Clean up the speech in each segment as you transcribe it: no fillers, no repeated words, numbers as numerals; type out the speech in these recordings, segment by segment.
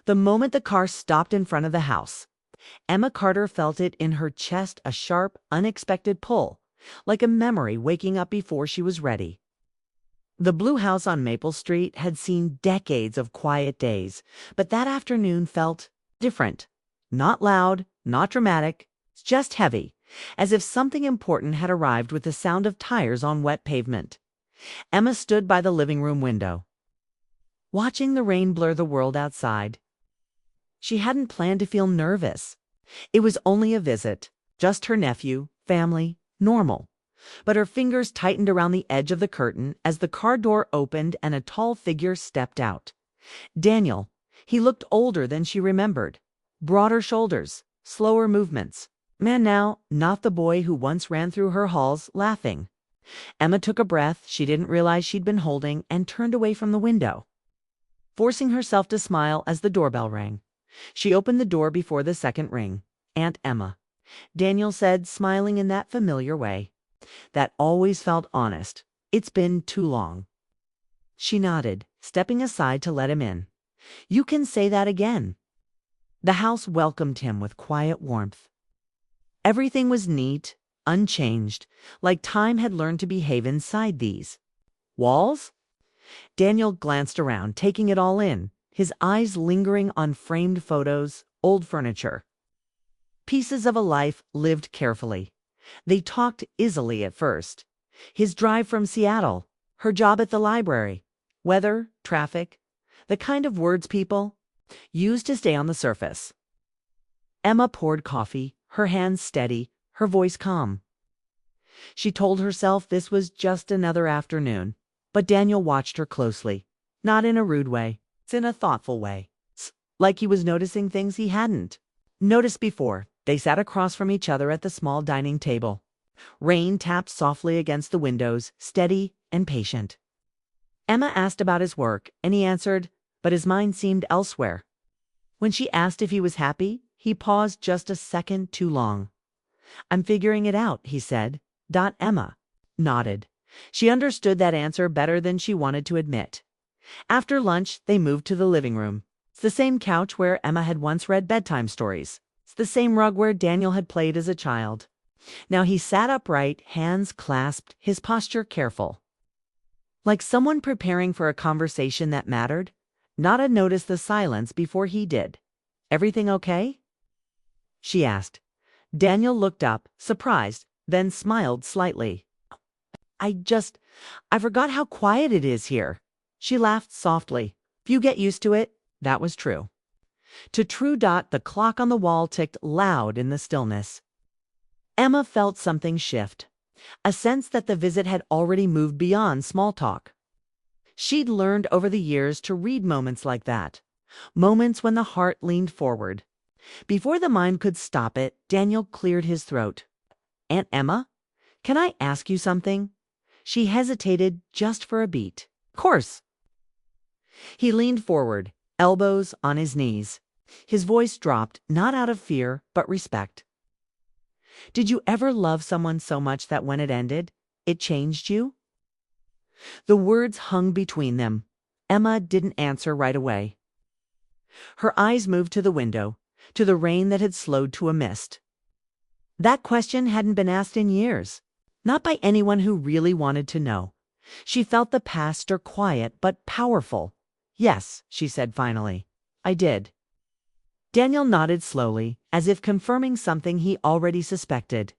The moment the car stopped in front of the house, Emma Carter felt it in her chest, a sharp, unexpected pull, like a memory waking up before she was ready. The blue house on Maple Street had seen decades of quiet days, but that afternoon felt different. Not loud, not dramatic, just heavy, as if something important had arrived with the sound of tires on wet pavement. Emma stood by the living room window, watching the rain blur the world outside. She hadn't planned to feel nervous. It was only a visit, just her nephew, family, normal. But her fingers tightened around the edge of the curtain as the car door opened and a tall figure stepped out. Daniel. He looked older than she remembered. Broader shoulders, slower movements. Man now, not the boy who once ran through her halls laughing. Emma took a breath she didn't realize she'd been holding and turned away from the window, forcing herself to smile as the doorbell rang. She opened the door before the second ring. "Aunt Emma," Daniel said, smiling in that familiar way that always felt honest. "It's been too long." She nodded, stepping aside to let him in. "You can say that again." The house welcomed him with quiet warmth. Everything was neat, unchanged, like time had learned to behave inside these walls. Daniel glanced around, taking it all in, his eyes lingering on framed photos, old furniture. Pieces of a life lived carefully. They talked easily at first. His drive from Seattle, her job at the library, weather, traffic, the kind of words people used to stay on the surface. Emma poured coffee, her hands steady, her voice calm. She told herself this was just another afternoon, but Daniel watched her closely, not in a rude way, in a thoughtful way, like he was noticing things he hadn't noticed before. They sat across from each other at the small dining table. Rain tapped softly against the windows, steady and patient. Emma asked about his work, and he answered, but his mind seemed elsewhere. When she asked if he was happy, he paused just a second too long. "I'm figuring it out," he said. Emma nodded. She understood that answer better than she wanted to admit. After lunch, they moved to the living room. It's the same couch where Emma had once read bedtime stories. It's the same rug where Daniel had played as a child. Now he sat upright, hands clasped, his posture careful, like someone preparing for a conversation that mattered. Nada noticed the silence before he did. "Everything okay?" she asked. Daniel looked up, surprised, then smiled slightly. I forgot how quiet it is here." She laughed softly. "If you get used to it." That was true. To true dot, the clock on the wall ticked loud in the stillness. Emma felt something shift, a sense that the visit had already moved beyond small talk. She'd learned over the years to read moments like that, moments when the heart leaned forward. Before the mind could stop it, Daniel cleared his throat. "Aunt Emma, can I ask you something?" She hesitated just for a beat. "Course." He leaned forward, elbows on his knees. His voice dropped, not out of fear, but respect. "Did you ever love someone so much that when it ended, it changed you?" The words hung between them. Emma didn't answer right away. Her eyes moved to the window, to the rain that had slowed to a mist. That question hadn't been asked in years, not by anyone who really wanted to know. She felt the past stir quiet but powerful. "Yes," she said finally, "I did." Daniel nodded slowly, as if confirming something he already suspected.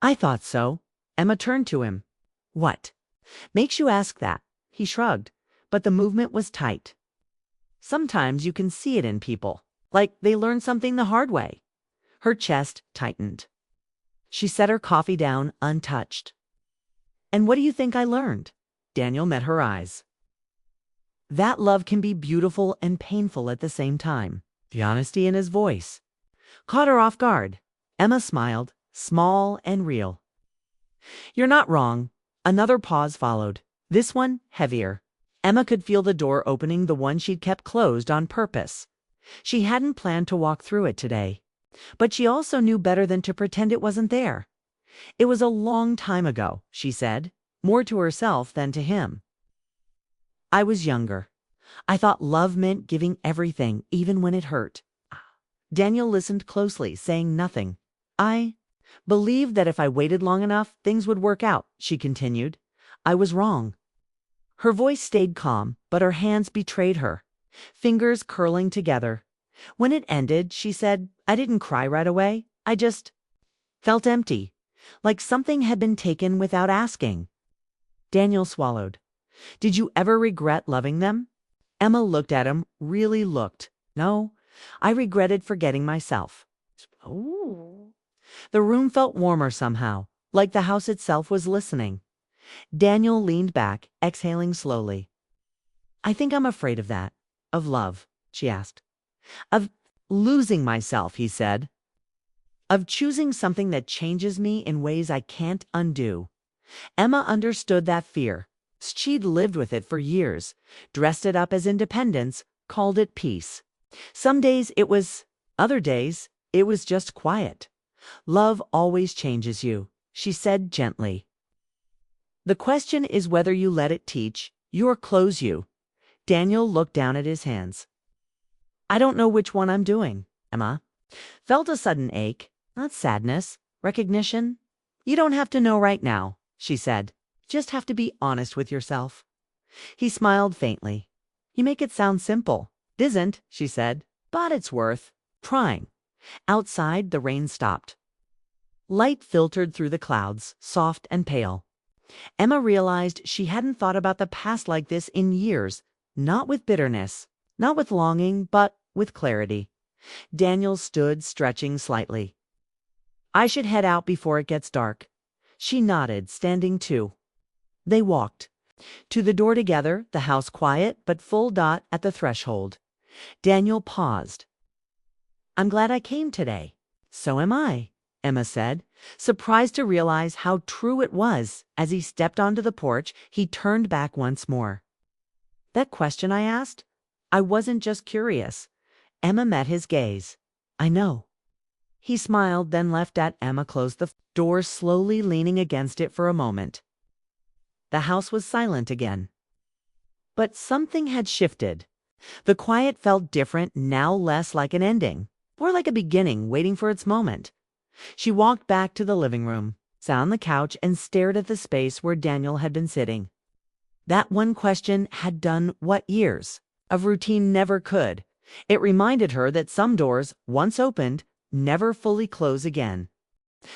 "I thought so." Emma turned to him. "What makes you ask that?" He shrugged, but the movement was tight. "Sometimes you can see it in people, like they learn something the hard way." Her chest tightened. She set her coffee down untouched. "And what do you think I learned?" Daniel met her eyes. "That love can be beautiful and painful at the same time." The honesty in his voice caught her off guard. Emma smiled, small and real. "You're not wrong." Another pause followed, this one heavier. Emma could feel the door opening, the one she'd kept closed on purpose. She hadn't planned to walk through it today, but she also knew better than to pretend it wasn't there. "It was a long time ago," she said, more to herself than to him. "I was younger. I thought love meant giving everything, even when it hurt. Daniel listened closely, saying nothing. I believed that if I waited long enough, things would work out, she continued. I was wrong. Her voice stayed calm, but her hands betrayed her, fingers curling together. When it ended, she said, I didn't cry right away. I just felt empty, like something had been taken without asking. Daniel swallowed. Did you ever regret loving them? Emma looked at him, really looked. No, I regretted forgetting myself. Oh. The room felt warmer somehow, like the house itself was listening. Daniel leaned back, exhaling slowly. I think I'm afraid of that. Of love, she asked. Of losing myself, he said. Of choosing something that changes me in ways I can't undo. Emma understood that fear. She'd lived with it for years, dressed it up as independence, called it peace. Some days it was, other days it was just quiet. Love always changes you, she said gently. The question is whether you let it teach you or close you. Daniel looked down at his hands. I don't know which one I'm doing, Emma. Felt a sudden ache, not sadness, recognition. You don't have to know right now, she said. Just have to be honest with yourself. He smiled faintly. You make it sound simple. It isn't, she said, but it's worth trying. Outside, the rain stopped. Light filtered through the clouds, soft and pale. Emma realized she hadn't thought about the past like this in years, not with bitterness, not with longing, but with clarity. Daniel stood, stretching slightly. I should head out before it gets dark. She nodded, standing too. They walked to the door together, the house quiet but full at the threshold. Daniel paused. I'm glad I came today. So am I, Emma said, surprised to realize how true it was. As he stepped onto the porch, he turned back once more. That question I asked? I wasn't just curious. Emma met his gaze. I know. He smiled, then left Emma closed the door, slowly leaning against it for a moment. The house was silent again. But something had shifted. The quiet felt different, now less like an ending, more like a beginning waiting for its moment. She walked back to the living room, sat on the couch, and stared at the space where Daniel had been sitting. That one question had done what years of routine never could. It reminded her that some doors, once opened, never fully close again.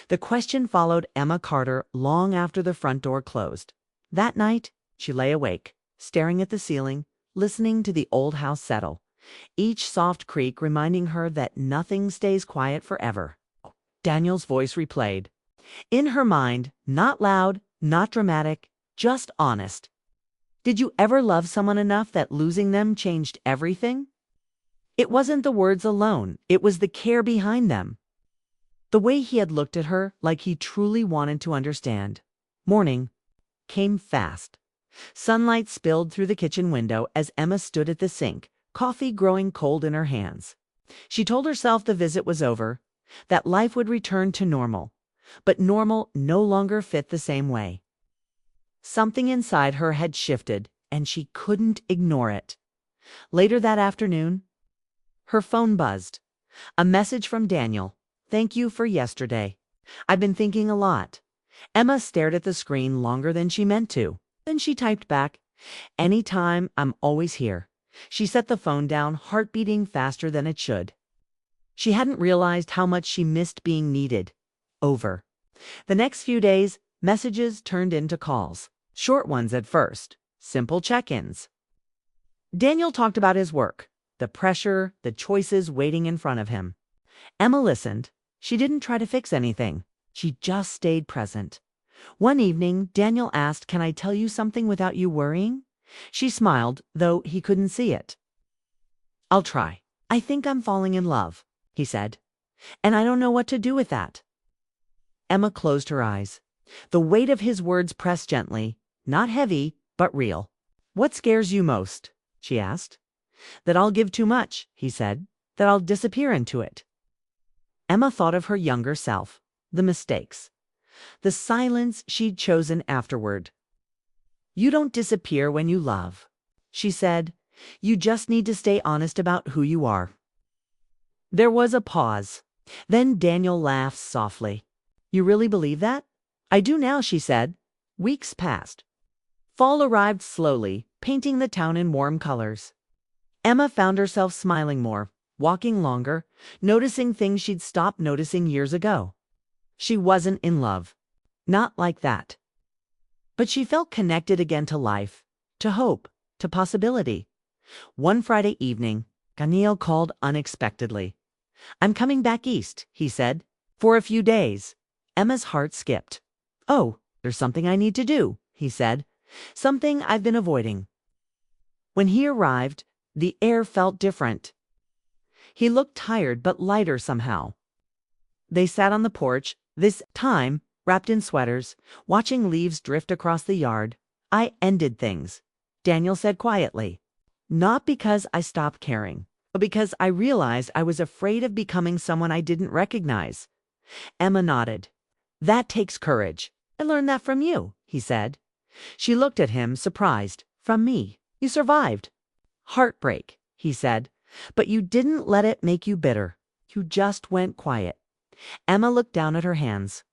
The question followed Emma Carter long after the front door closed. That night, she lay awake, staring at the ceiling, listening to the old house settle, each soft creak reminding her that nothing stays quiet forever. Daniel's voice replayed. In her mind, not loud, not dramatic, just honest. Did you ever love someone enough that losing them changed everything? It wasn't the words alone, it was the care behind them. The way he had looked at her, like he truly wanted to understand. Morning came fast. Sunlight spilled through the kitchen window as Emma stood at the sink, coffee growing cold in her hands. She told herself the visit was over, that life would return to normal, but normal no longer fit the same way. Something inside her had shifted, and she couldn't ignore it. Later that afternoon, her phone buzzed. A message from Daniel. Thank you for yesterday. I've been thinking a lot. Emma stared at the screen longer than she meant to. Then she typed back, anytime, I'm always here. She set the phone down, heart beating faster than it should. She hadn't realized how much she missed being needed. Over. The next few days, messages turned into calls. Short ones at first. Simple check-ins. Daniel talked about his work, the pressure, the choices waiting in front of him. Emma listened. She didn't try to fix anything. She just stayed present. One evening, Daniel asked, Can I tell you something without you worrying? She smiled, though he couldn't see it. I'll try. I think I'm falling in love, he said. And I don't know what to do with that. Emma closed her eyes. The weight of his words pressed gently, not heavy, but real. What scares you most? She asked. That I'll give too much, he said. That I'll disappear into it. Emma thought of her younger self, the mistakes, the silence she'd chosen afterward. You don't disappear when you love, she said. You just need to stay honest about who you are." There was a pause. Then Daniel laughed softly. "You really believe that?" "I do now," she said. Weeks passed. Fall arrived slowly, painting the town in warm colors. Emma found herself smiling more, walking longer, noticing things she'd stopped noticing years ago. She wasn't in love. Not like that. But she felt connected again to life, to hope, to possibility. One Friday evening, Daniel called unexpectedly. "I'm coming back east," he said, "for a few days." Emma's heart skipped. "Oh, there's something I need to do," he said. "Something I've been avoiding." When he arrived, the air felt different. He looked tired but lighter somehow. They sat on the porch, this time wrapped in sweaters, watching leaves drift across the yard. "I ended things," Daniel said quietly. "Not because I stopped caring, but because I realized I was afraid of becoming someone I didn't recognize." Emma nodded. "That takes courage. I learned that from you," he said. She looked at him, surprised. "From me? You survived." "Heartbreak," he said, "but you didn't let it make you bitter. You just went quiet." Emma looked down at her hands.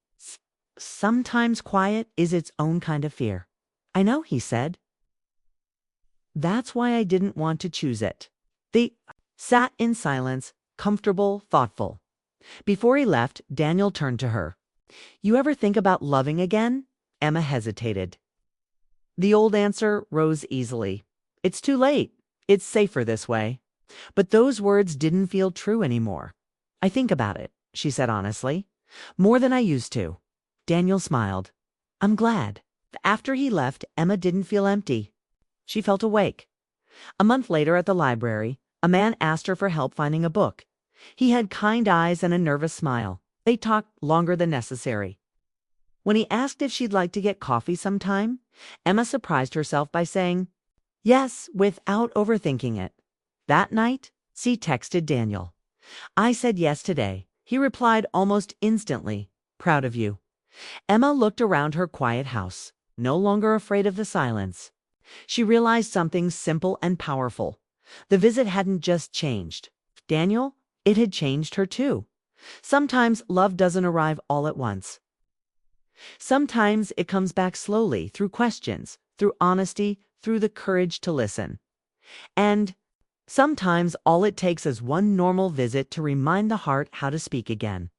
Sometimes quiet is its own kind of fear." "I know," he said. "That's why I didn't want to choose it." They sat in silence, comfortable, thoughtful. Before he left, Daniel turned to her. "You ever think about loving again?" Emma hesitated. The old answer rose easily. "It's too late. It's safer this way." But those words didn't feel true anymore. "I think about it," she said honestly. "More than I used to." Daniel smiled. "I'm glad." After he left, Emma didn't feel empty. She felt awake. A month later at the library, a man asked her for help finding a book. He had kind eyes and a nervous smile. They talked longer than necessary. When he asked if she'd like to get coffee sometime, Emma surprised herself by saying yes without overthinking it. That night, she texted Daniel. "I said yes today." He replied almost instantly, "Proud of you." Emma looked around her quiet house, no longer afraid of the silence. She realized something simple and powerful. The visit hadn't just changed Daniel, it had changed her too. Sometimes love doesn't arrive all at once. Sometimes it comes back slowly, through questions, through honesty, through the courage to listen. And sometimes all it takes is one normal visit to remind the heart how to speak again.